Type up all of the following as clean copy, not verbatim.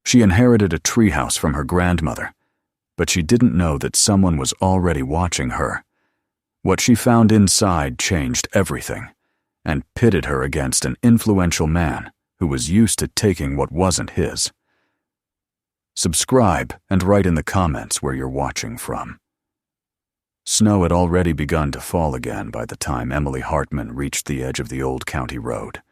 She inherited a treehouse from her grandmother, but she didn't know that someone was already watching her. What she found inside changed everything, and pitted her against an influential man who was used to taking what wasn't his. Subscribe and write in the comments where you're watching from. Snow had already begun to fall again by the time Emily Hartman reached the edge of the old county road,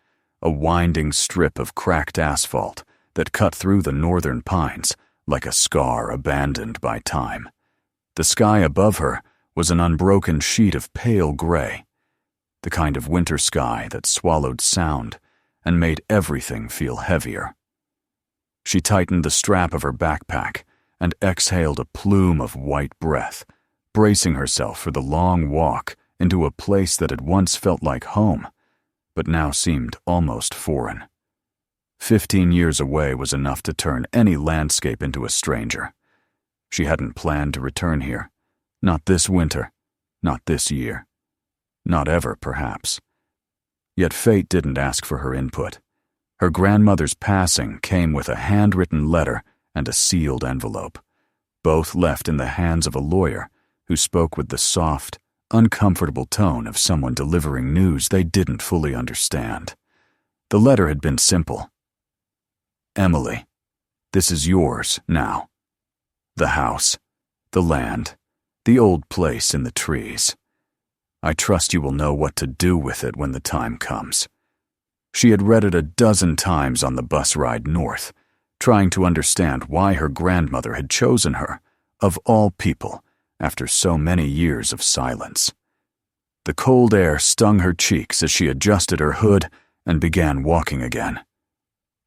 a winding strip of cracked asphalt that cut through the northern pines like a scar abandoned by time. The sky above her was an unbroken sheet of pale gray, the kind of winter sky that swallowed sound and made everything feel heavier. She tightened the strap of her backpack and exhaled a plume of white breath, bracing herself for the long walk into a place that had once felt like home, but now seemed almost foreign. 15 years away was enough to turn any landscape into a stranger. She hadn't planned to return here. Not this winter, not this year, not ever, perhaps. Yet fate didn't ask for her input. Her grandmother's passing came with a handwritten letter and a sealed envelope, both left in the hands of a lawyer who spoke with the soft, uncomfortable tone of someone delivering news they didn't fully understand. The letter had been simple. Emily, this is yours now. The house, the land, the old place in the trees. I trust you will know what to do with it when the time comes. She had read it a dozen times on the bus ride north, trying to understand why her grandmother had chosen her, of all people, after so many years of silence. The cold air stung her cheeks as she adjusted her hood and began walking again.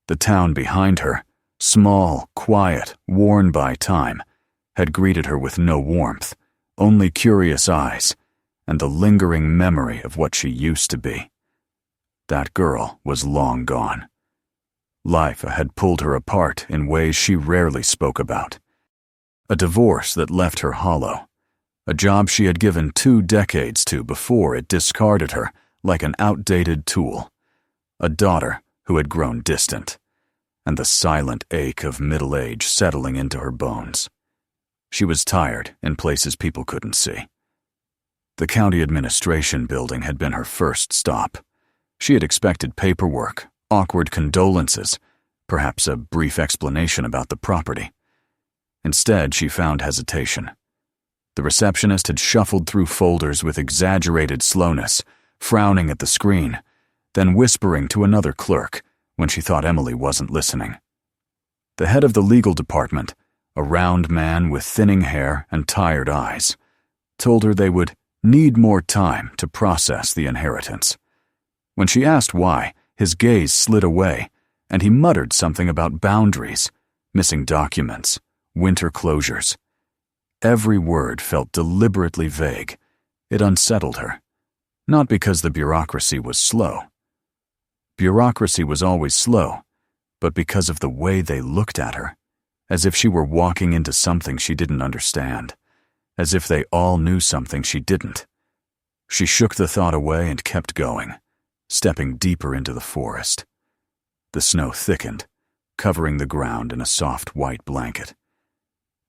The town behind her, small, quiet, worn by time, had greeted her with no warmth, only curious eyes, and the lingering memory of what she used to be. That girl was long gone. Life had pulled her apart in ways she rarely spoke about. A divorce that left her hollow, a job she had given 2 decades to before it discarded her like an outdated tool, a daughter who had grown distant, and the silent ache of middle age settling into her bones. She was tired in places people couldn't see. The county administration building had been her first stop. She had expected paperwork, awkward condolences, perhaps a brief explanation about the property. Instead, she found hesitation. The receptionist had shuffled through folders with exaggerated slowness, frowning at the screen, then whispering to another clerk when she thought Emily wasn't listening. The head of the legal department, a round man with thinning hair and tired eyes, told her they would need more time to process the inheritance. When she asked why, his gaze slid away, and he muttered something about boundaries, missing documents, winter closures. Every word felt deliberately vague. It unsettled her, not because the bureaucracy was slow. Bureaucracy was always slow, but because of the way they looked at her, as if she were walking into something she didn't understand, as if they all knew something she didn't. She shook the thought away and kept going, stepping deeper into the forest. The snow thickened, covering the ground in a soft white blanket.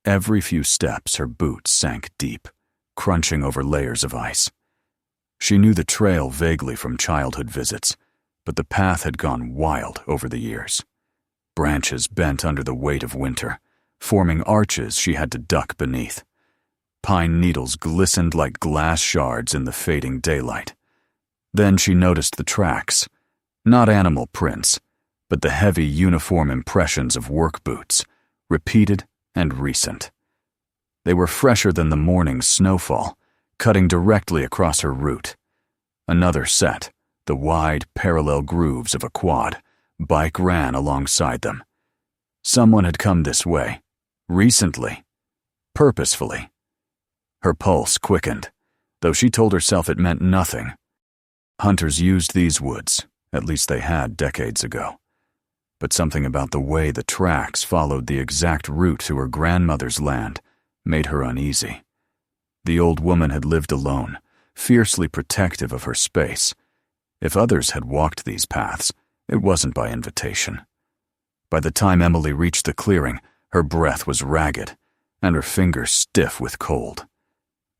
Every few steps her boots sank deep, crunching over layers of ice. She knew the trail vaguely from childhood visits, but the path had gone wild over the years. Branches bent under the weight of winter, forming arches she had to duck beneath. Pine needles glistened like glass shards in the fading daylight. Then she noticed the tracks, not animal prints, but the heavy uniform impressions of work boots, repeated and recent. They were fresher than the morning's snowfall, cutting directly across her route. Another set, the wide, parallel grooves of a quad. Bike ran alongside them. Someone had come this way, recently, purposefully. Her pulse quickened, though she told herself it meant nothing. Hunters used these woods, at least they had decades ago. But something about the way the tracks followed the exact route to her grandmother's land made her uneasy. The old woman had lived alone, fiercely protective of her space. If others had walked these paths, it wasn't by invitation. By the time Emily reached the clearing, her breath was ragged, and her fingers stiff with cold.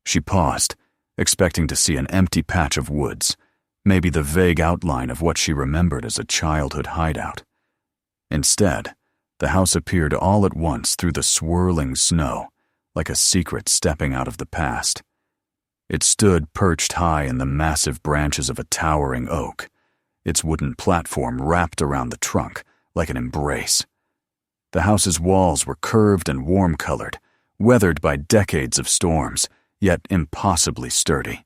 She paused, expecting to see an empty patch of woods, maybe the vague outline of what she remembered as a childhood hideout. Instead, the house appeared all at once through the swirling snow, like a secret stepping out of the past. It stood perched high in the massive branches of a towering oak, its wooden platform wrapped around the trunk like an embrace. The house's walls were curved and warm-colored, weathered by decades of storms, yet impossibly sturdy.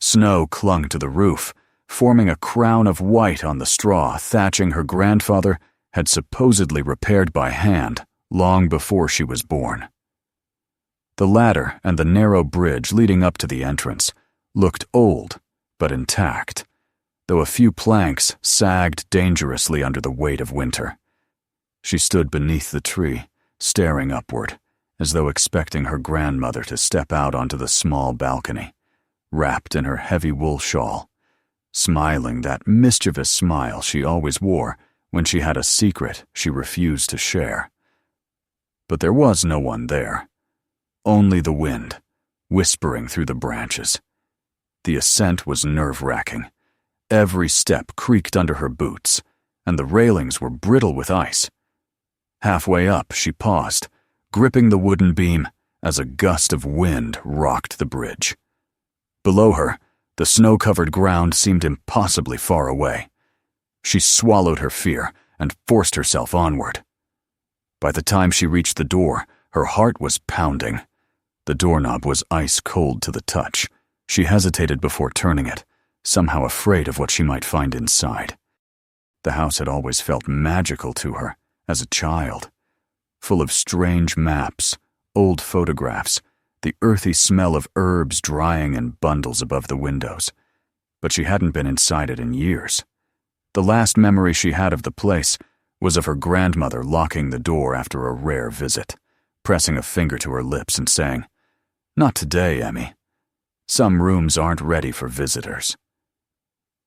Snow clung to the roof, forming a crown of white on the straw thatching her grandfather had supposedly repaired by hand long before she was born. The ladder and the narrow bridge leading up to the entrance looked old but intact, though a few planks sagged dangerously under the weight of winter. She stood beneath the tree, staring upward, as though expecting her grandmother to step out onto the small balcony, wrapped in her heavy wool shawl, smiling that mischievous smile she always wore when she had a secret she refused to share. But there was no one there. Only the wind, whispering through the branches. The ascent was nerve-wracking. Every step creaked under her boots, and the railings were brittle with ice. Halfway up, she paused, gripping the wooden beam as a gust of wind rocked the bridge. Below her, the snow-covered ground seemed impossibly far away. She swallowed her fear and forced herself onward. By the time she reached the door, her heart was pounding. The doorknob was ice-cold to the touch. She hesitated before turning it, somehow afraid of what she might find inside. The house had always felt magical to her, as a child, full of strange maps, old photographs, the earthy smell of herbs drying in bundles above the windows. But she hadn't been inside it in years. The last memory she had of the place was of her grandmother locking the door after a rare visit, pressing a finger to her lips and saying, "Not today, Emmy. Some rooms aren't ready for visitors."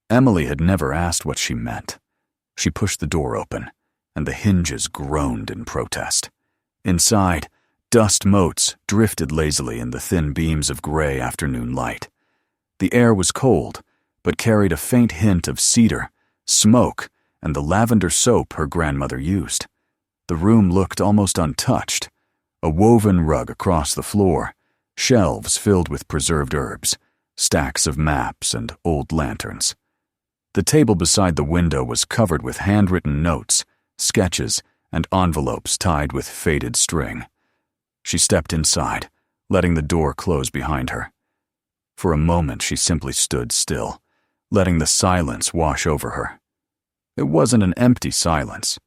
Emily had never asked what she meant. She pushed the door open, and the hinges groaned in protest. Inside, dust motes drifted lazily in the thin beams of gray afternoon light. The air was cold, but carried a faint hint of cedar, smoke, and the lavender soap her grandmother used. The room looked almost untouched. A woven rug across the floor, shelves filled with preserved herbs, stacks of maps and old lanterns. The table beside the window was covered with handwritten notes, sketches, and envelopes tied with faded string. She stepped inside, letting the door close behind her. For a moment she simply stood still, letting the silence wash over her. It wasn't an empty silence.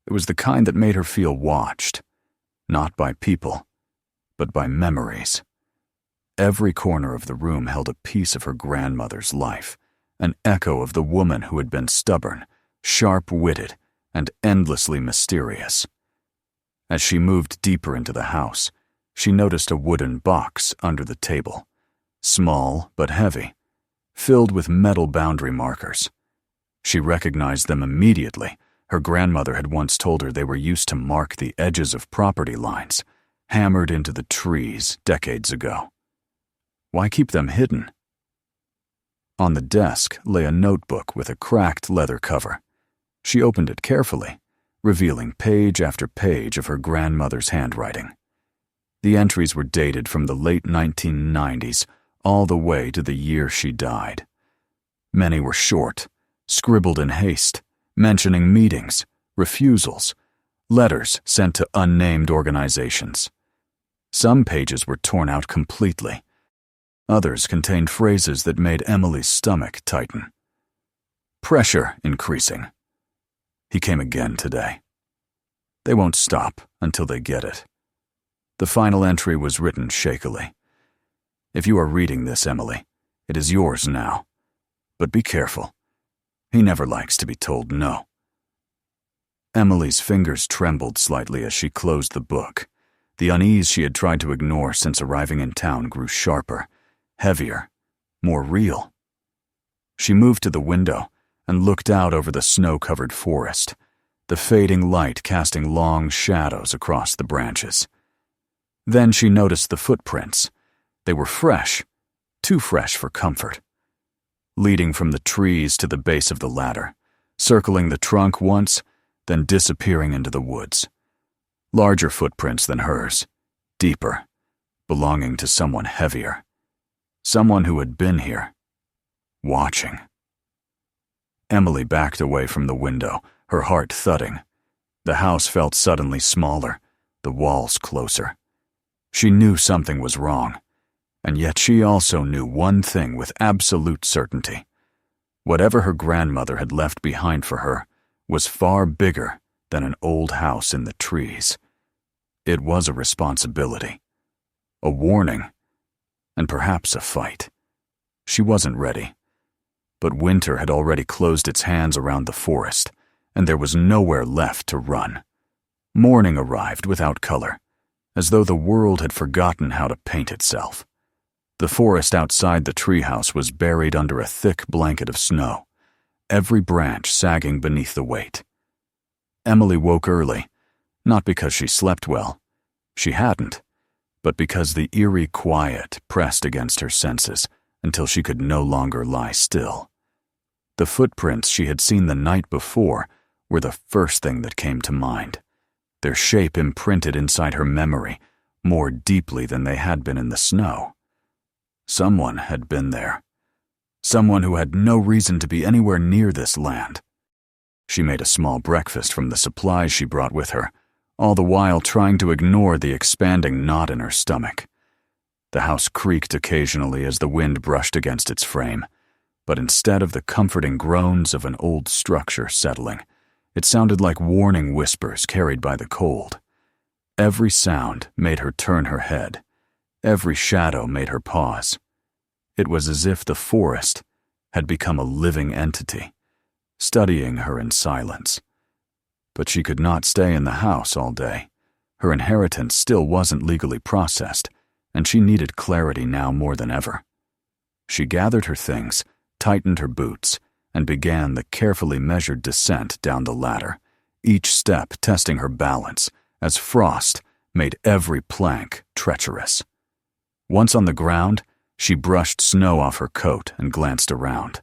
It was the kind that made her feel watched, not by people, but by memories. Every corner of the room held a piece of her grandmother's life, an echo of the woman who had been stubborn, sharp-witted, and endlessly mysterious. As she moved deeper into the house, she noticed a wooden box under the table, small but heavy, filled with metal boundary markers. She recognized them immediately. Her grandmother had once told her they were used to mark the edges of property lines, hammered into the trees decades ago. Why keep them hidden? On the desk lay a notebook with a cracked leather cover. She opened it carefully, revealing page after page of her grandmother's handwriting. The entries were dated from the late 1990s all the way to the year she died. Many were short, scribbled in haste, mentioning meetings, refusals, letters sent to unnamed organizations. Some pages were torn out completely. Others contained phrases that made Emily's stomach tighten. Pressure increasing. He came again today. They won't stop until they get it. The final entry was written shakily. If you are reading this, Emily, it is yours now. But be careful. He never likes to be told no. Emily's fingers trembled slightly as she closed the book. The unease she had tried to ignore since arriving in town grew sharper, heavier, more real. She moved to the window and looked out over the snow-covered forest. the fading light casting long shadows across the branches. Then she noticed the footprints. They were fresh, too fresh for comfort. Leading from the trees to the base of the ladder, circling the trunk once, then disappearing into the woods. Larger footprints than hers, deeper, belonging to someone heavier. Someone who had been here, watching. Emily backed away from the window, her heart thudding. The house felt suddenly smaller, the walls closer. She knew something was wrong, and yet she also knew one thing with absolute certainty. Whatever her grandmother had left behind for her was far bigger than an old house in the trees. It was a responsibility, a warning, and perhaps a fight. She wasn't ready. But winter had already closed its hands around the forest, and there was nowhere left to run. Morning arrived without color, as though the world had forgotten how to paint itself. The forest outside the treehouse was buried under a thick blanket of snow, every branch sagging beneath the weight. Emily woke early, not because she slept well. She hadn't, but because the eerie quiet pressed against her senses until she could no longer lie still. The footprints she had seen the night before were the first thing that came to mind, their shape imprinted inside her memory more deeply than they had been in the snow. Someone had been there. Someone who had no reason to be anywhere near this land. She made a small breakfast from the supplies she brought with her, all the while trying to ignore the expanding knot in her stomach. The house creaked occasionally as the wind brushed against its frame, but instead of the comforting groans of an old structure settling, it sounded like warning whispers carried by the cold. Every sound made her turn her head. Every shadow made her pause. It was as if the forest had become a living entity, studying her in silence. But she could not stay in the house all day. Her inheritance still wasn't legally processed, and she needed clarity now more than ever. She gathered her things, tightened her boots, and began the carefully measured descent down the ladder, each step testing her balance as frost made every plank treacherous. Once on the ground, she brushed snow off her coat and glanced around.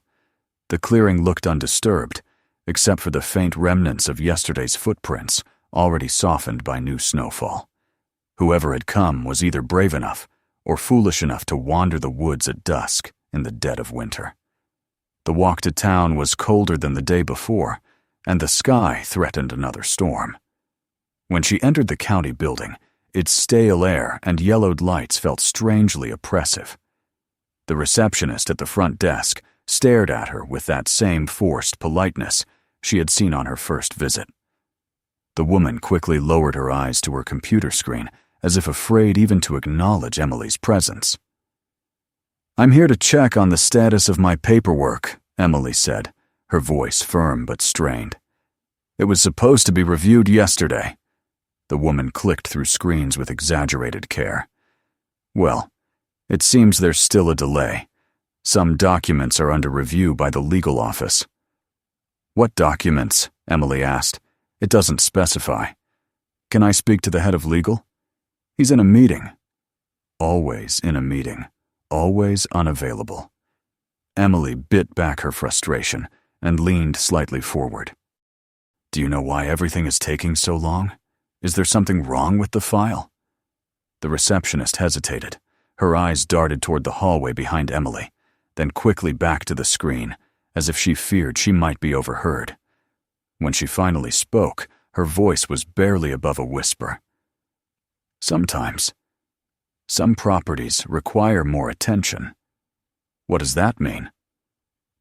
The clearing looked undisturbed, except for the faint remnants of yesterday's footprints, already softened by new snowfall. Whoever had come was either brave enough or foolish enough to wander the woods at dusk in the dead of winter. The walk to town was colder than the day before, and the sky threatened another storm. When she entered the county building, its stale air and yellowed lights felt strangely oppressive. The receptionist at the front desk stared at her with that same forced politeness she had seen on her first visit. The woman quickly lowered her eyes to her computer screen, as if afraid even to acknowledge Emily's presence. "I'm here to check on the status of my paperwork," Emily said, her voice firm but strained. "It was supposed to be reviewed yesterday." The woman clicked through screens with exaggerated care. "Well, it seems there's still a delay. Some documents are under review by the legal office." "What documents?" Emily asked. "It doesn't specify. Can I speak to the head of legal?" "He's in a meeting." Always in a meeting. Always unavailable. Emily bit back her frustration and leaned slightly forward. "Do you know why everything is taking so long? Is there something wrong with the file?" The receptionist hesitated. Her eyes darted toward the hallway behind Emily, then quickly back to the screen, as if she feared she might be overheard. When she finally spoke, her voice was barely above a whisper. "Sometimes. Some properties require more attention." "What does that mean?"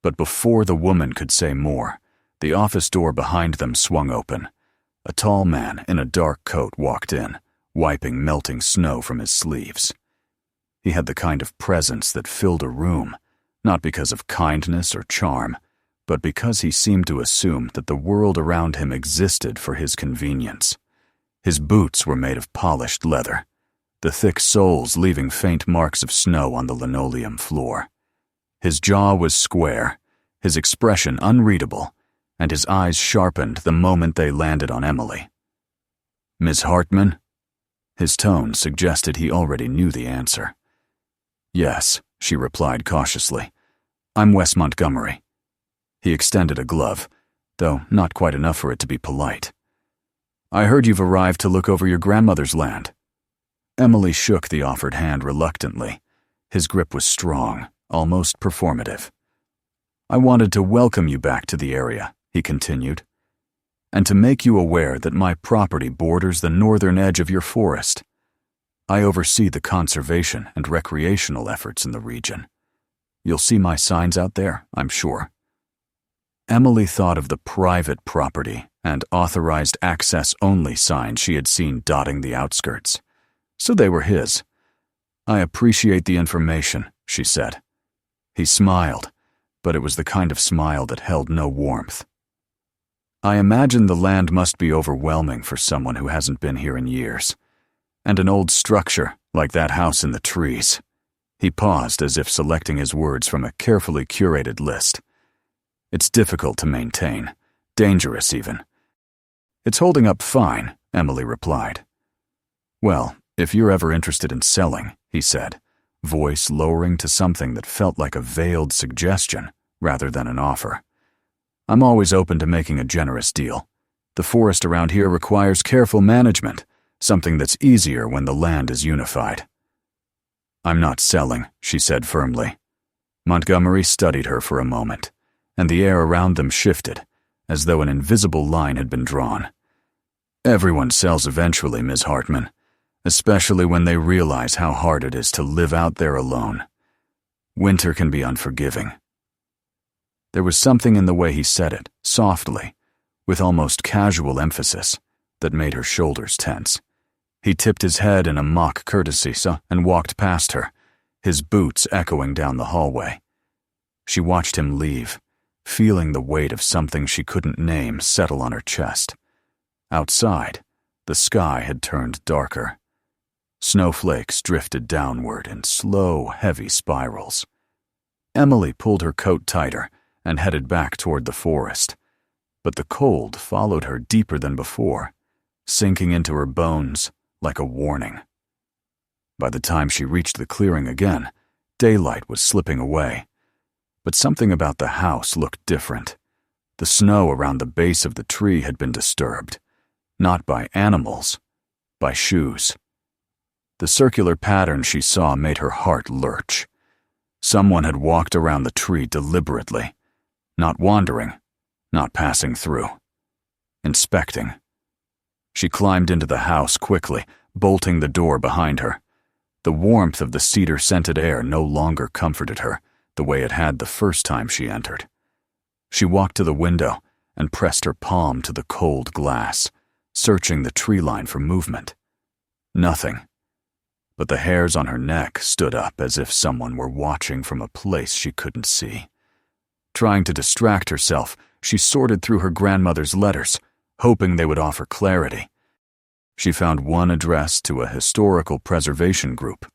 But before the woman could say more, the office door behind them swung open. A tall man in a dark coat walked in, wiping melting snow from his sleeves. He had the kind of presence that filled a room, not because of kindness or charm, but because he seemed to assume that the world around him existed for his convenience. His boots were made of polished leather, the thick soles leaving faint marks of snow on the linoleum floor. His jaw was square, his expression unreadable, and his eyes sharpened the moment they landed on Emily. "Miss Hartman?" His tone suggested he already knew the answer. "Yes," she replied cautiously. "I'm Wes Montgomery." He extended a glove, though not quite enough for it to be polite. "I heard you've arrived to look over your grandmother's land." Emily shook the offered hand reluctantly. His grip was strong, almost performative. "I wanted to welcome you back to the area," he continued, "and to make you aware that my property borders the northern edge of your forest. I oversee the conservation and recreational efforts in the region. You'll see my signs out there, I'm sure." Emily thought of the private property and authorized access only signs she had seen dotting the outskirts. So they were his. "I appreciate the information," she said. He smiled, but it was the kind of smile that held no warmth. "I imagine the land must be overwhelming for someone who hasn't been here in years. And an old structure, like that house in the trees." He paused as if selecting his words from a carefully curated list. "It's difficult to maintain, dangerous even." "It's holding up fine," Emily replied. "Well, if you're ever interested in selling," he said, voice lowering to something that felt like a veiled suggestion rather than an offer. "I'm always open to making a generous deal. The forest around here requires careful management, something that's easier when the land is unified." "I'm not selling," she said firmly. Montgomery studied her for a moment, and the air around them shifted, as though an invisible line had been drawn. "Everyone sells eventually, Ms. Hartman, especially when they realize how hard it is to live out there alone. Winter can be unforgiving." There was something in the way he said it, softly, with almost casual emphasis, that made her shoulders tense. He tipped his head in a mock courtesy and walked past her, his boots echoing down the hallway. She watched him leave, feeling the weight of something she couldn't name settle on her chest. Outside, the sky had turned darker. Snowflakes drifted downward in slow, heavy spirals. Emily pulled her coat tighter and headed back toward the forest, but the cold followed her deeper than before, sinking into her bones like a warning. By the time she reached the clearing again, daylight was slipping away. But something about the house looked different. The snow around the base of the tree had been disturbed, not by animals, by shoes. The circular pattern she saw made her heart lurch. Someone had walked around the tree deliberately, not wandering, not passing through, inspecting. She climbed into the house quickly, bolting the door behind her. The warmth of the cedar-scented air no longer comforted her the way it had the first time she entered. She walked to the window and pressed her palm to the cold glass, searching the tree line for movement. Nothing. But the hairs on her neck stood up as if someone were watching from a place she couldn't see. Trying to distract herself, she sorted through her grandmother's letters, hoping they would offer clarity. She found one addressed to a historical preservation group,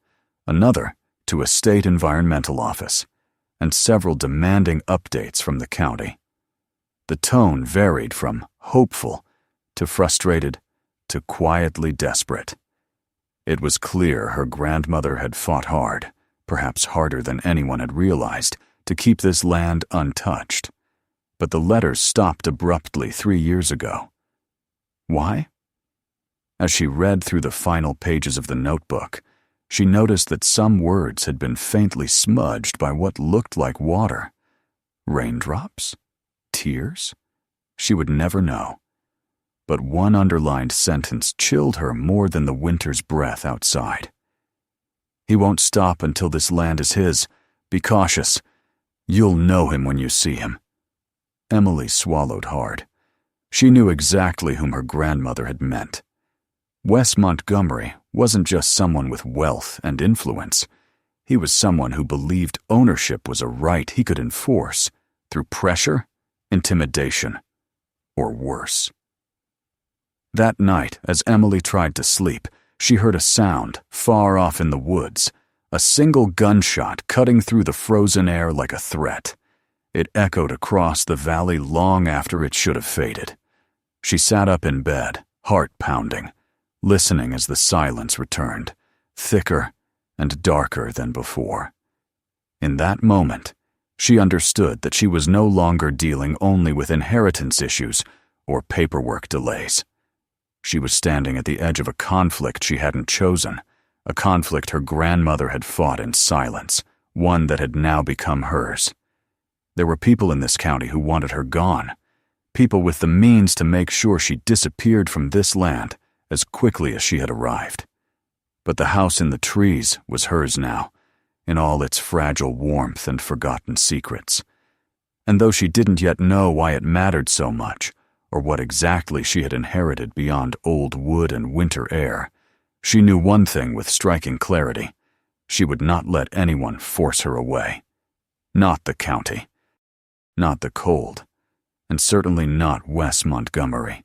another to a state environmental office, and several demanding updates from the county. The tone varied from hopeful to frustrated to quietly desperate. It was clear her grandmother had fought hard, perhaps harder than anyone had realized, to keep this land untouched. But the letters stopped abruptly 3 years ago. Why? As she read through the final pages of the notebook, she noticed that some words had been faintly smudged by what looked like water. Raindrops? Tears? She would never know. But one underlined sentence chilled her more than the winter's breath outside. "He won't stop until this land is his. Be cautious. You'll know him when you see him." Emily swallowed hard. She knew exactly whom her grandmother had meant. Wes Montgomery wasn't just someone with wealth and influence. He was someone who believed ownership was a right he could enforce through pressure, intimidation, or worse. That night, as Emily tried to sleep, she heard a sound far off in the woods, a single gunshot cutting through the frozen air like a threat. It echoed across the valley long after it should have faded. She sat up in bed, heart pounding, listening as the silence returned, thicker and darker than before. In that moment, she understood that she was no longer dealing only with inheritance issues or paperwork delays. She was standing at the edge of a conflict she hadn't chosen, a conflict her grandmother had fought in silence, one that had now become hers. There were people in this county who wanted her gone, people with the means to make sure she disappeared from this land as quickly as she had arrived. But the house in the trees was hers now, in all its fragile warmth and forgotten secrets. And though she didn't yet know why it mattered so much, or what exactly she had inherited beyond old wood and winter air, she knew one thing with striking clarity: she would not let anyone force her away. Not the county, not the cold, and certainly not Wes Montgomery.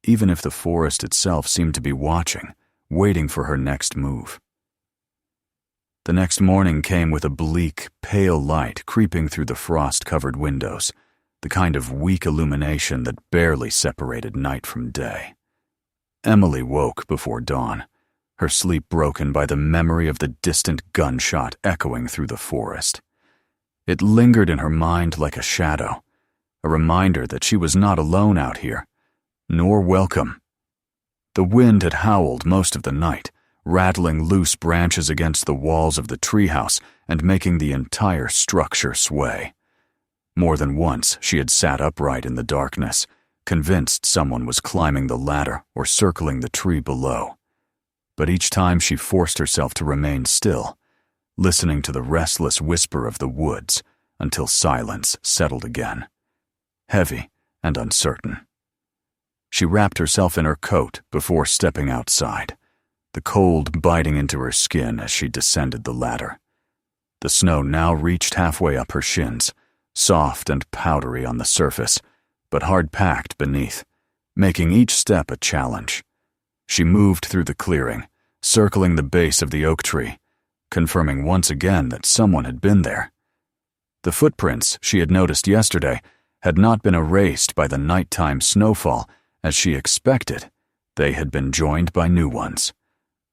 Even if the forest itself seemed to be watching, waiting for her next move. The next morning came with a bleak, pale light creeping through the frost-covered windows, the kind of weak illumination that barely separated night from day. Emily woke before dawn, her sleep broken by the memory of the distant gunshot echoing through the forest. It lingered in her mind like a shadow, a reminder that she was not alone out here, nor welcome. The wind had howled most of the night, rattling loose branches against the walls of the treehouse and making the entire structure sway. More than once she had sat upright in the darkness, convinced someone was climbing the ladder or circling the tree below. But each time she forced herself to remain still, listening to the restless whisper of the woods until silence settled again, heavy and uncertain. She wrapped herself in her coat before stepping outside, the cold biting into her skin as she descended the ladder. The snow now reached halfway up her shins, soft and powdery on the surface, but hard-packed beneath, making each step a challenge. She moved through the clearing, circling the base of the oak tree, confirming once again that someone had been there. The footprints she had noticed yesterday had not been erased by the nighttime snowfall as she expected. They had been joined by new ones.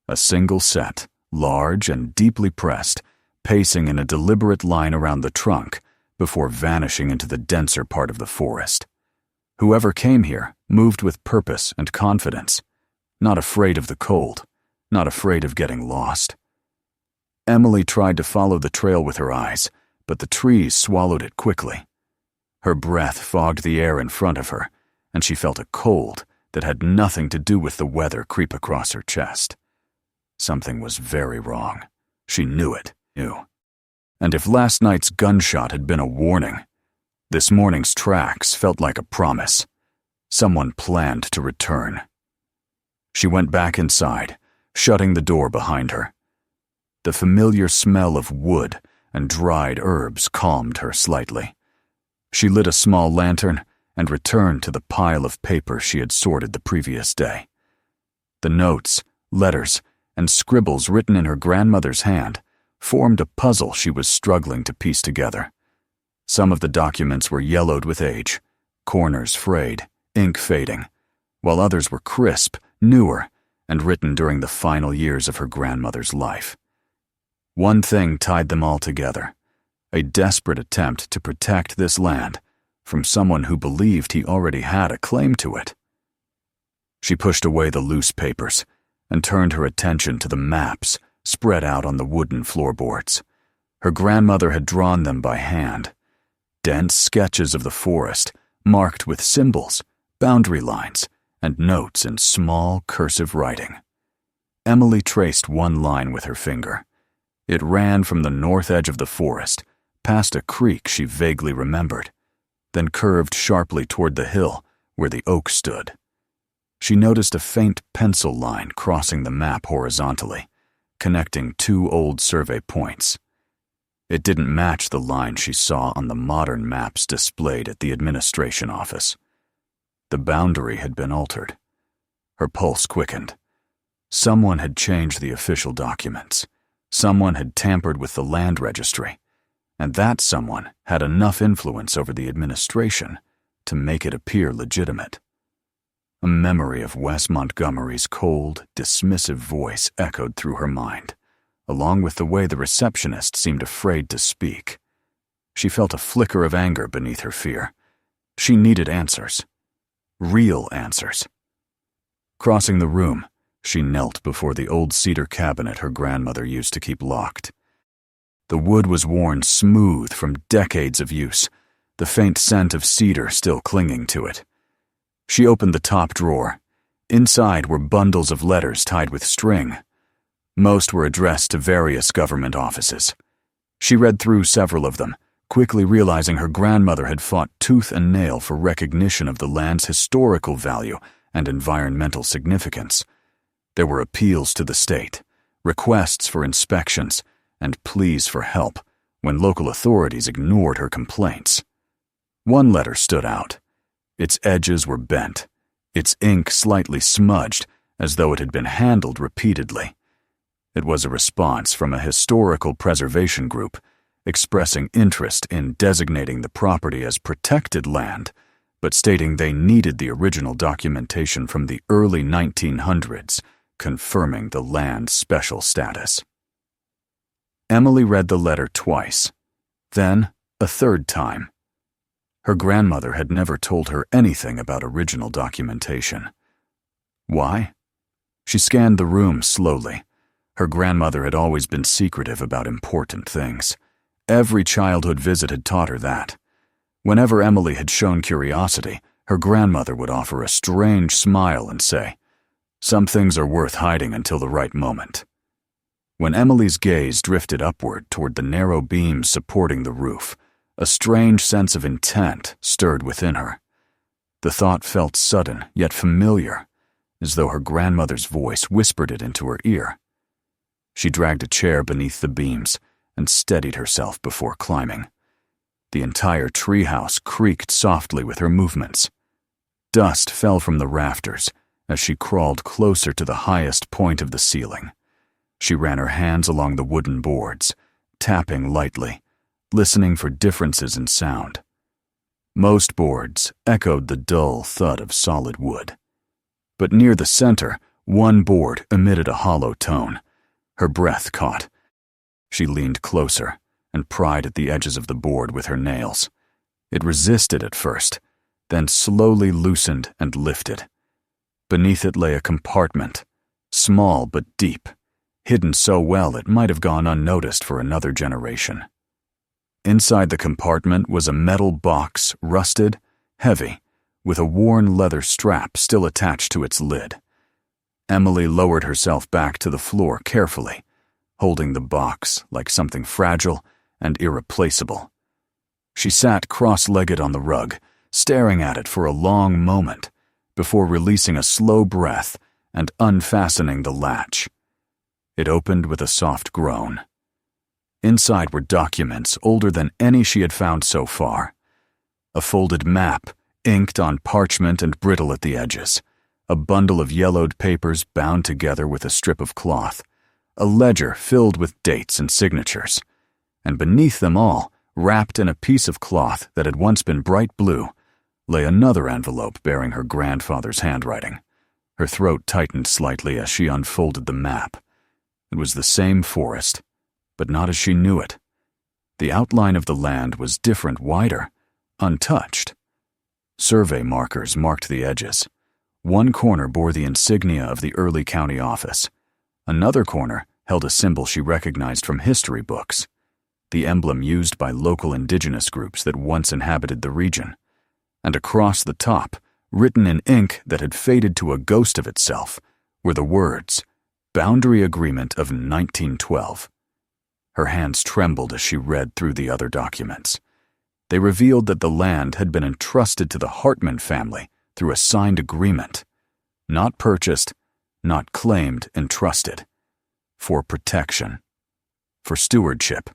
A single set, large and deeply pressed, pacing in a deliberate line around the trunk before vanishing into the denser part of the forest. Whoever came here moved with purpose and confidence, not afraid of the cold, not afraid of getting lost. Emily tried to follow the trail with her eyes, but the trees swallowed it quickly. Her breath fogged the air in front of her, and she felt a cold that had nothing to do with the weather creep across her chest. Something was very wrong. She knew it. And if last night's gunshot had been a warning, this morning's tracks felt like a promise. Someone planned to return. She went back inside, shutting the door behind her. The familiar smell of wood and dried herbs calmed her slightly. She lit a small lantern and returned to the pile of paper she had sorted the previous day. The notes, letters, and scribbles written in her grandmother's hand formed a puzzle she was struggling to piece together. Some of the documents were yellowed with age, corners frayed, ink fading, while others were crisp, newer, and written during the final years of her grandmother's life. One thing tied them all together: a desperate attempt to protect this land from someone who believed he already had a claim to it. She pushed away the loose papers and turned her attention to the maps spread out on the wooden floorboards. Her grandmother had drawn them by hand, dense sketches of the forest marked with symbols, boundary lines, and notes in small cursive writing. Emily traced one line with her finger. It ran from the north edge of the forest, past a creek she vaguely remembered, then curved sharply toward the hill where the oak stood. She noticed a faint pencil line crossing the map horizontally, connecting two old survey points. It didn't match the line she saw on the modern maps displayed at the administration office. The boundary had been altered. Her pulse quickened. Someone had changed the official documents. Someone had tampered with the land registry. and that someone had enough influence over the administration to make it appear legitimate. A memory of Wes Montgomery's cold, dismissive voice echoed through her mind, along with the way the receptionist seemed afraid to speak. She felt a flicker of anger beneath her fear. She needed answers. Real answers. Crossing the room, she knelt before the old cedar cabinet her grandmother used to keep locked. The wood was worn smooth from decades of use, the faint scent of cedar still clinging to it. She opened the top drawer. Inside were bundles of letters tied with string. Most were addressed to various government offices. She read through several of them, quickly realizing her grandmother had fought tooth and nail for recognition of the land's historical value and environmental significance. There were appeals to the state, requests for inspections, and pleas for help when local authorities ignored her complaints. One letter stood out. Its edges were bent, its ink slightly smudged, as though it had been handled repeatedly. It was a response from a historical preservation group, expressing interest in designating the property as protected land, but stating they needed the original documentation from the early 1900s, confirming the land's special status. Emily read the letter twice, then a third time. Her grandmother had never told her anything about original documentation. Why? She scanned the room slowly. Her grandmother had always been secretive about important things. Every childhood visit had taught her that. Whenever Emily had shown curiosity, her grandmother would offer a strange smile and say, "Some things are worth hiding until the right moment." When Emily's gaze drifted upward toward the narrow beams supporting the roof, a strange sense of intent stirred within her. The thought felt sudden yet familiar, as though her grandmother's voice whispered it into her ear. She dragged a chair beneath the beams and steadied herself before climbing. The entire treehouse creaked softly with her movements. Dust fell from the rafters as she crawled closer to the highest point of the ceiling. She ran her hands along the wooden boards, tapping lightly, listening for differences in sound. Most boards echoed the dull thud of solid wood. But near the center, one board emitted a hollow tone. Her breath caught. She leaned closer and pried at the edges of the board with her nails. It resisted at first, then slowly loosened and lifted. Beneath it lay a compartment, small but deep, hidden so well it might have gone unnoticed for another generation. Inside the compartment was a metal box, rusted, heavy, with a worn leather strap still attached to its lid. Emily lowered herself back to the floor carefully, holding the box like something fragile and irreplaceable. She sat cross-legged on the rug, staring at it for a long moment, before releasing a slow breath and unfastening the latch. It opened with a soft groan. Inside were documents older than any she had found so far. A folded map, inked on parchment and brittle at the edges, a bundle of yellowed papers bound together with a strip of cloth, a ledger filled with dates and signatures, and beneath them all, wrapped in a piece of cloth that had once been bright blue, lay another envelope bearing her grandfather's handwriting. Her throat tightened slightly as she unfolded the map. It was the same forest, but not as she knew it. The outline of the land was different, wider, untouched. Survey markers marked the edges. One corner bore the insignia of the early county office. Another corner held a symbol she recognized from history books, the emblem used by local indigenous groups that once inhabited the region. And across the top, written in ink that had faded to a ghost of itself, were the words, "Boundary Agreement of 1912. Her hands trembled as she read through the other documents. They revealed that the land had been entrusted to the Hartman family through a signed agreement. Not purchased, not claimed, entrusted. For protection. For stewardship.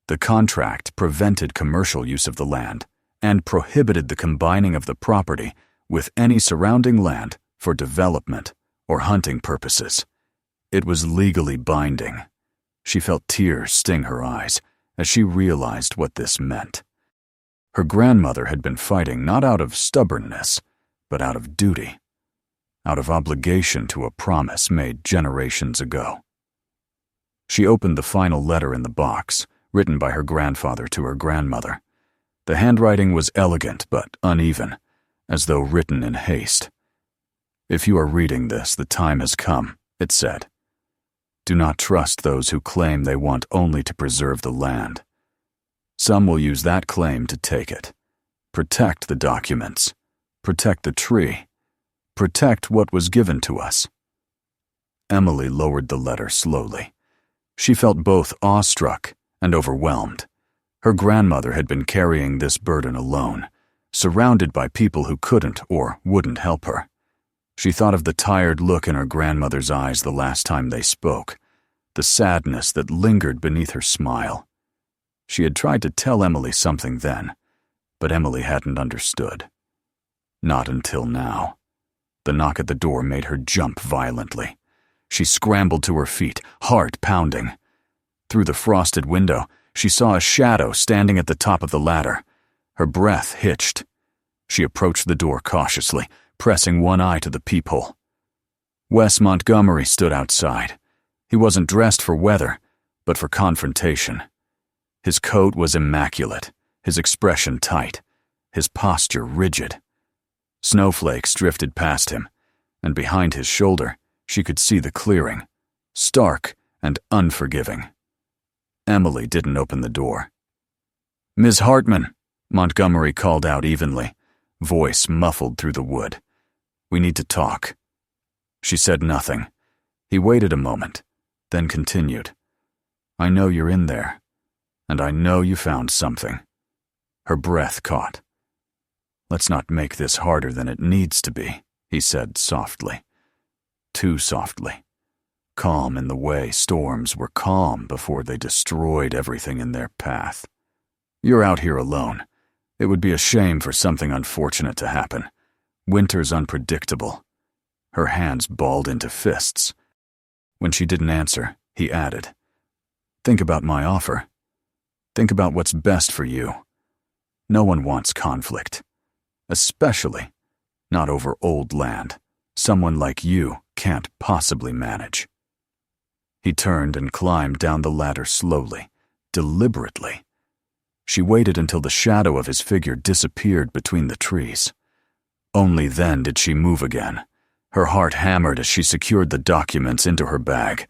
The contract prevented commercial use of the land and prohibited the combining of the property with any surrounding land for development or hunting purposes. It was legally binding. She felt tears sting her eyes as she realized what this meant. Her grandmother had been fighting not out of stubbornness, but out of duty, out of obligation to a promise made generations ago. She opened the final letter in the box, written by her grandfather to her grandmother. The handwriting was elegant but uneven, as though written in haste. "If you are reading this, the time has come," it said. "Do not trust those who claim they want only to preserve the land. Some will use that claim to take it. Protect the documents. Protect the tree. Protect what was given to us." Emily lowered the letter slowly. She felt both awestruck and overwhelmed. Her grandmother had been carrying this burden alone, surrounded by people who couldn't or wouldn't help her. She thought of the tired look in her grandmother's eyes the last time they spoke, the sadness that lingered beneath her smile. She had tried to tell Emily something then, but Emily hadn't understood. Not until now. The knock at the door made her jump violently. She scrambled to her feet, heart pounding. Through the frosted window, she saw a shadow standing at the top of the ladder. Her breath hitched. She approached the door cautiously, pressing one eye to the peephole. Wes Montgomery stood outside. He wasn't dressed for weather, but for confrontation. His coat was immaculate, his expression tight, his posture rigid. Snowflakes drifted past him, and behind his shoulder, she could see the clearing, stark and unforgiving. Emily didn't open the door. "Ms. Hartman," Montgomery called out evenly, voice muffled through the wood. "We need to talk." She said nothing. He waited a moment, then continued. "I know you're in there, and I know you found something." Her breath caught. "Let's not make this harder than it needs to be," he said softly. Too softly. Calm in the way storms were calm before they destroyed everything in their path. "You're out here alone. It would be a shame for something unfortunate to happen. Winter's unpredictable." Her hands balled into fists. When she didn't answer, he added, "Think about my offer. Think about what's best for you. No one wants conflict. Especially not over old land someone like you can't possibly manage." He turned and climbed down the ladder slowly, deliberately. She waited until the shadow of his figure disappeared between the trees. Only then did she move again. Her heart hammered as she secured the documents into her bag.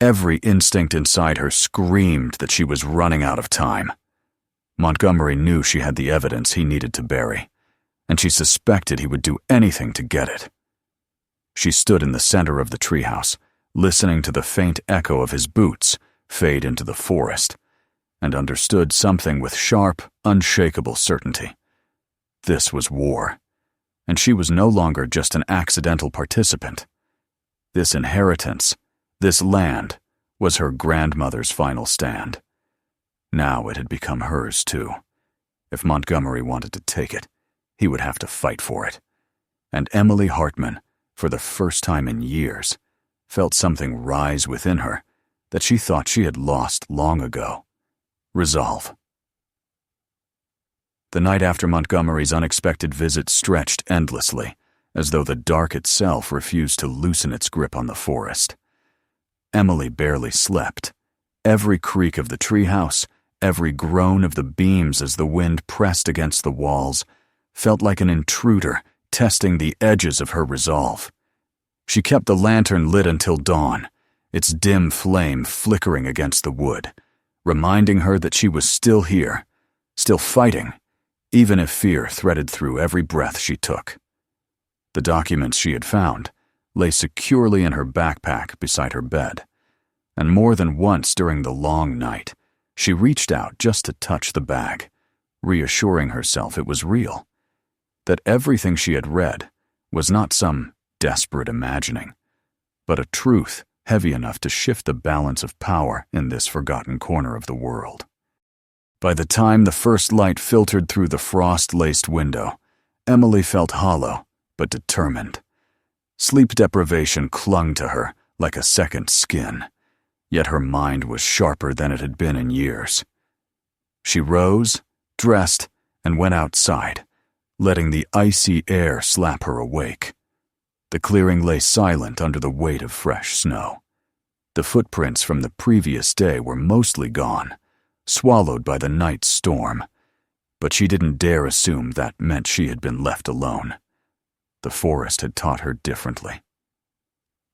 Every instinct inside her screamed that she was running out of time. Montgomery knew she had the evidence he needed to bury, and she suspected he would do anything to get it. She stood in the center of the treehouse, listening to the faint echo of his boots fade into the forest, and understood something with sharp, unshakable certainty. This was war, and she was no longer just an accidental participant. This inheritance, this land, was her grandmother's final stand. Now it had become hers, too. If Montgomery wanted to take it, he would have to fight for it. And Emily Hartman, for the first time in years, felt something rise within her that she thought she had lost long ago. Resolve. The night after Montgomery's unexpected visit stretched endlessly, as though the dark itself refused to loosen its grip on the forest. Emily barely slept. Every creak of the treehouse, every groan of the beams as the wind pressed against the walls, felt like an intruder testing the edges of her resolve. She kept the lantern lit until dawn, its dim flame flickering against the wood, reminding her that she was still here, still fighting, even if fear threaded through every breath she took. The documents she had found lay securely in her backpack beside her bed, and more than once during the long night, she reached out just to touch the bag, reassuring herself it was real, that everything she had read was not some desperate imagining, but a truth heavy enough to shift the balance of power in this forgotten corner of the world. By the time the first light filtered through the frost-laced window, Emily felt hollow but determined. Sleep deprivation clung to her like a second skin, yet her mind was sharper than it had been in years. She rose, dressed, and went outside, letting the icy air slap her awake. The clearing lay silent under the weight of fresh snow. The footprints from the previous day were mostly gone, swallowed by the night's storm, but she didn't dare assume that meant she had been left alone. The forest had taught her differently.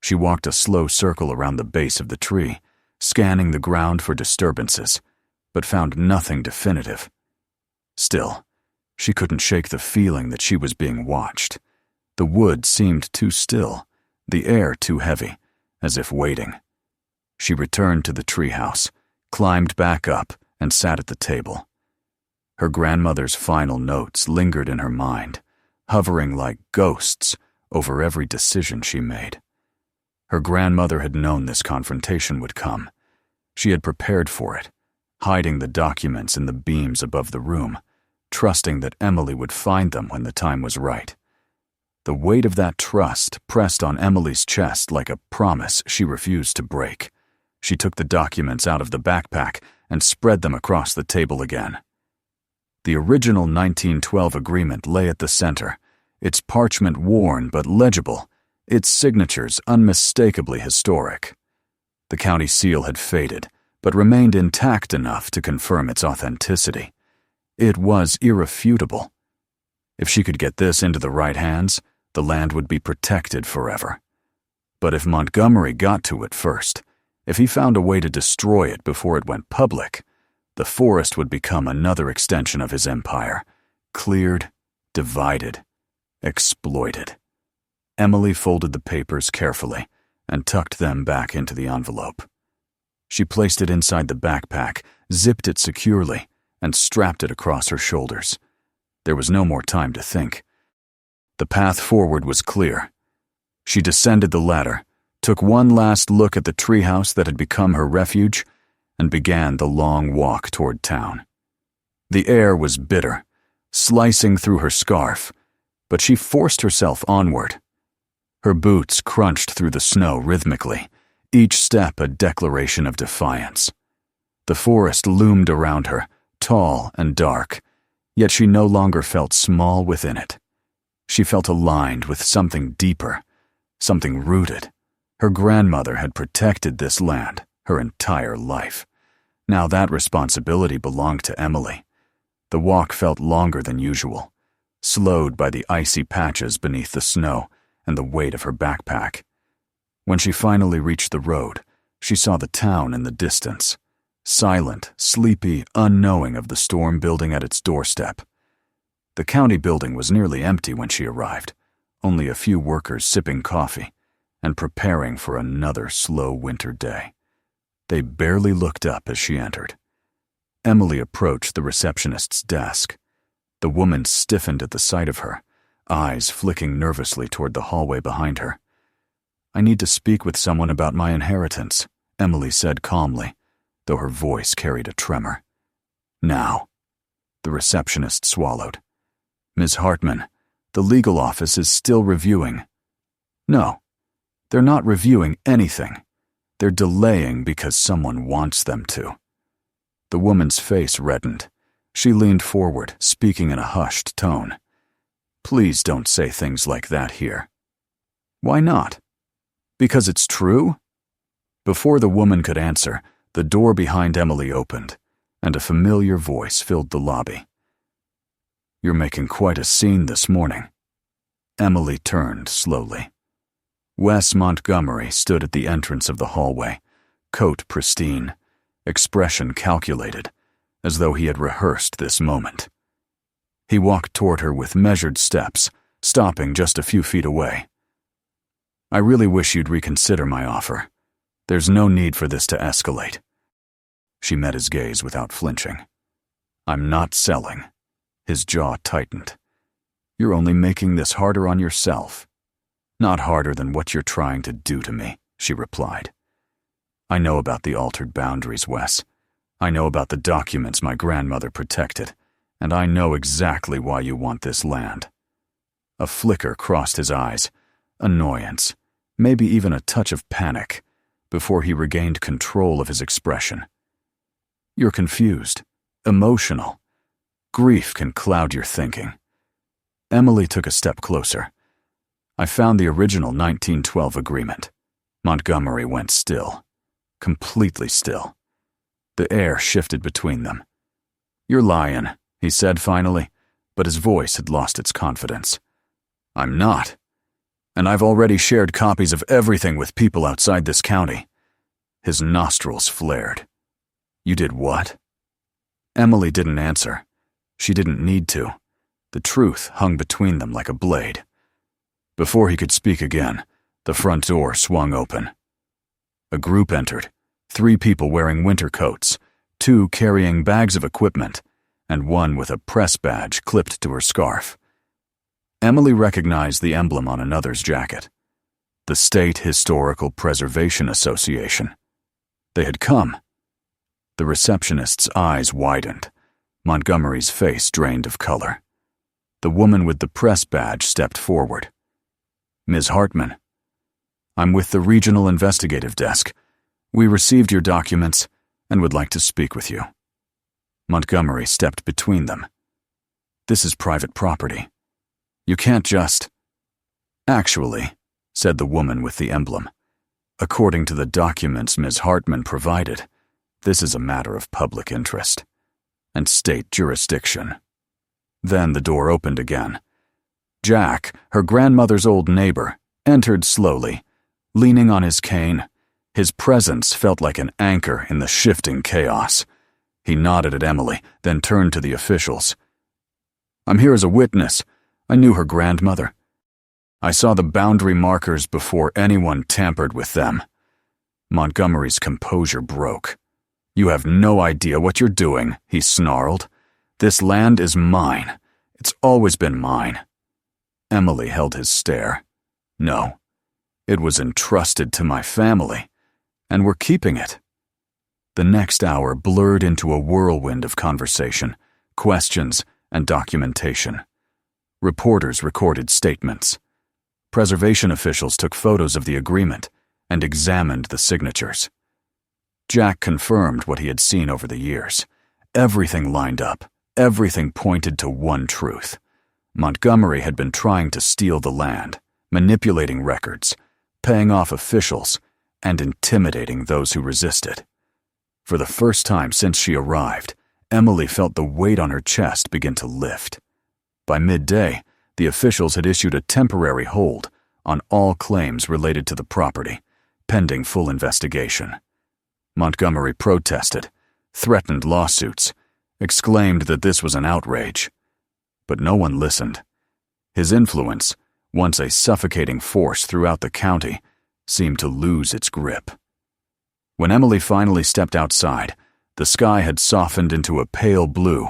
She walked a slow circle around the base of the tree, scanning the ground for disturbances, but found nothing definitive. Still, she couldn't shake the feeling that she was being watched. The wood seemed too still, the air too heavy, as if waiting. She returned to the treehouse, climbed back up, and sat at the table. Her grandmother's final notes lingered in her mind, hovering like ghosts over every decision she made. Her grandmother had known this confrontation would come. She had prepared for it, hiding the documents in the beams above the room, trusting that Emily would find them when the time was right. The weight of that trust pressed on Emily's chest like a promise she refused to break. She took the documents out of the backpack and spread them across the table again. The original 1912 agreement lay at the center, its parchment worn but legible, its signatures unmistakably historic. The county seal had faded, but remained intact enough to confirm its authenticity. It was irrefutable. If she could get this into the right hands, the land would be protected forever. But if Montgomery got to it first, if he found a way to destroy it before it went public, the forest would become another extension of his empire, cleared, divided, exploited. Emily folded the papers carefully and tucked them back into the envelope. She placed it inside the backpack, zipped it securely, and strapped it across her shoulders. There was no more time to think. The path forward was clear. She descended the ladder, took one last look at the treehouse that had become her refuge, and began the long walk toward town. The air was bitter, slicing through her scarf, but she forced herself onward. Her boots crunched through the snow rhythmically, each step a declaration of defiance. The forest loomed around her, tall and dark, yet she no longer felt small within it. She felt aligned with something deeper, something rooted. Her grandmother had protected this land her entire life. Now that responsibility belonged to Emily. The walk felt longer than usual, slowed by the icy patches beneath the snow and the weight of her backpack. When she finally reached the road, she saw the town in the distance, silent, sleepy, unknowing of the storm building at its doorstep. The county building was nearly empty when she arrived, only a few workers sipping coffee and preparing for another slow winter day. They barely looked up as she entered. Emily approached the receptionist's desk. The woman stiffened at the sight of her, eyes flicking nervously toward the hallway behind her. "I need to speak with someone about my inheritance," Emily said calmly, though her voice carried a tremor. "Now." The receptionist swallowed. "Ms. Hartman, the legal office is still reviewing." "No, they're not reviewing anything. They're delaying because someone wants them to." The woman's face reddened. She leaned forward, speaking in a hushed tone. "Please don't say things like that here." "Why not? Because it's true?" Before the woman could answer, the door behind Emily opened, and a familiar voice filled the lobby. "You're making quite a scene this morning." Emily turned slowly. Wes Montgomery stood at the entrance of the hallway, coat pristine, expression calculated, as though he had rehearsed this moment. He walked toward her with measured steps, stopping just a few feet away. "I really wish you'd reconsider my offer. There's no need for this to escalate." She met his gaze without flinching. "I'm not selling." His jaw tightened. "You're only making this harder on yourself." "Not harder than what you're trying to do to me," she replied. "I know about the altered boundaries, Wes. I know about the documents my grandmother protected, and I know exactly why you want this land." A flicker crossed his eyes, annoyance, maybe even a touch of panic, before he regained control of his expression. "You're confused. emotional. Grief can cloud your thinking. Emily took a step closer. I found the original 1912 agreement. Montgomery went still. Completely still. The air shifted between them. "You're lying," he said finally, but his voice had lost its confidence. "I'm not. And I've already shared copies of everything with people outside this county." His nostrils flared. "You did what?" Emily didn't answer. She didn't need to. The truth hung between them like a blade. Before he could speak again, the front door swung open. A group entered, 3 people wearing winter coats, 2 carrying bags of equipment, and 1 with a press badge clipped to her scarf. Emily recognized the emblem on another's jacket. The State Historical Preservation Association. They had come. The receptionist's eyes widened. Montgomery's face drained of color. The woman with the press badge stepped forward. "Ms. Hartman, I'm with the Regional Investigative Desk. We received your documents and would like to speak with you." Montgomery stepped between them. "This is private property. You can't just—" "Actually," said the woman with the emblem, "according to the documents Ms. Hartman provided, this is a matter of public interest and state jurisdiction." Then the door opened again. Jack, her grandmother's old neighbor, entered slowly, leaning on his cane. His presence felt like an anchor in the shifting chaos. He nodded at Emily, then turned to the officials. "I'm here as a witness. I knew her grandmother. I saw the boundary markers before anyone tampered with them." Montgomery's composure broke. "You have no idea what you're doing," he snarled. "This land is mine. It's always been mine." Emily held his stare. "No, it was entrusted to my family, and we're keeping it." The next hour blurred into a whirlwind of conversation, questions, and documentation. Reporters recorded statements. Preservation officials took photos of the agreement and examined the signatures. Jack confirmed what he had seen over the years. Everything lined up. Everything pointed to one truth. Montgomery had been trying to steal the land, manipulating records, paying off officials, and intimidating those who resisted. For the first time since she arrived, Emily felt the weight on her chest begin to lift. By midday, the officials had issued a temporary hold on all claims related to the property, pending full investigation. Montgomery protested, threatened lawsuits, exclaimed that this was an outrage. But no one listened. His influence, once a suffocating force throughout the county, seemed to lose its grip. When Emily finally stepped outside, the sky had softened into a pale blue,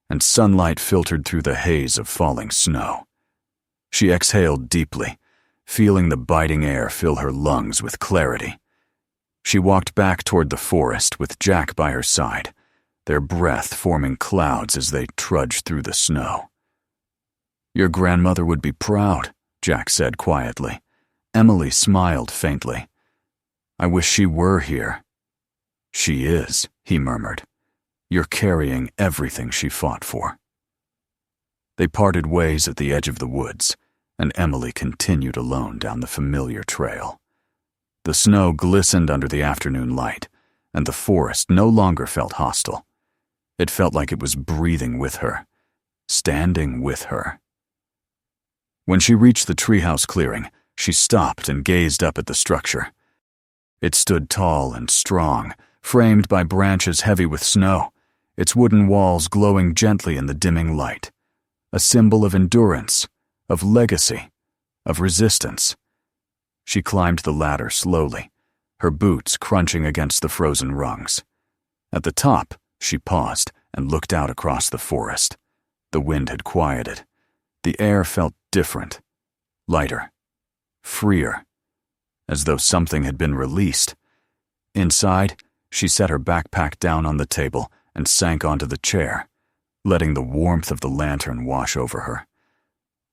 and sunlight filtered through the haze of falling snow. She exhaled deeply, feeling the biting air fill her lungs with clarity. She walked back toward the forest with Jack by her side, their breath forming clouds as they trudged through the snow. "Your grandmother would be proud," Jack said quietly. Emily smiled faintly. "I wish she were here." "She is," he murmured. "You're carrying everything she fought for." They parted ways at the edge of the woods, and Emily continued alone down the familiar trail. The snow glistened under the afternoon light, and the forest no longer felt hostile. It felt like it was breathing with her, standing with her. When she reached the treehouse clearing, she stopped and gazed up at the structure. It stood tall and strong, framed by branches heavy with snow, its wooden walls glowing gently in the dimming light, a symbol of endurance, of legacy, of resistance. She climbed the ladder slowly, her boots crunching against the frozen rungs. At the top, she paused and looked out across the forest. The wind had quieted. The air felt different, lighter, freer, as though something had been released. Inside, she set her backpack down on the table and sank onto the chair, letting the warmth of the lantern wash over her.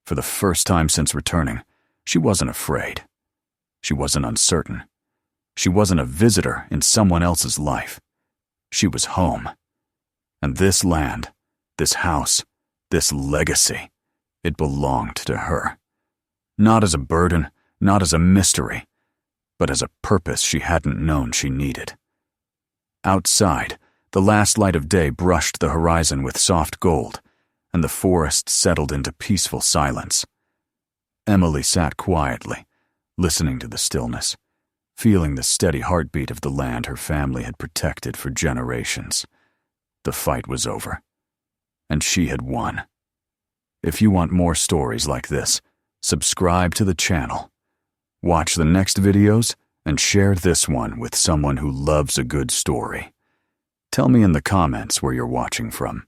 For the first time since returning, she wasn't afraid. She wasn't uncertain. She wasn't a visitor in someone else's life. She was home. And this land, this house, this legacy, it belonged to her. Not as a burden, not as a mystery, but as a purpose she hadn't known she needed. Outside, the last light of day brushed the horizon with soft gold, and the forest settled into peaceful silence. Emily sat quietly, listening to the stillness, feeling the steady heartbeat of the land her family had protected for generations. The fight was over, and she had won. If you want more stories like this, subscribe to the channel. Watch the next videos and share this one with someone who loves a good story. Tell me in the comments where you're watching from.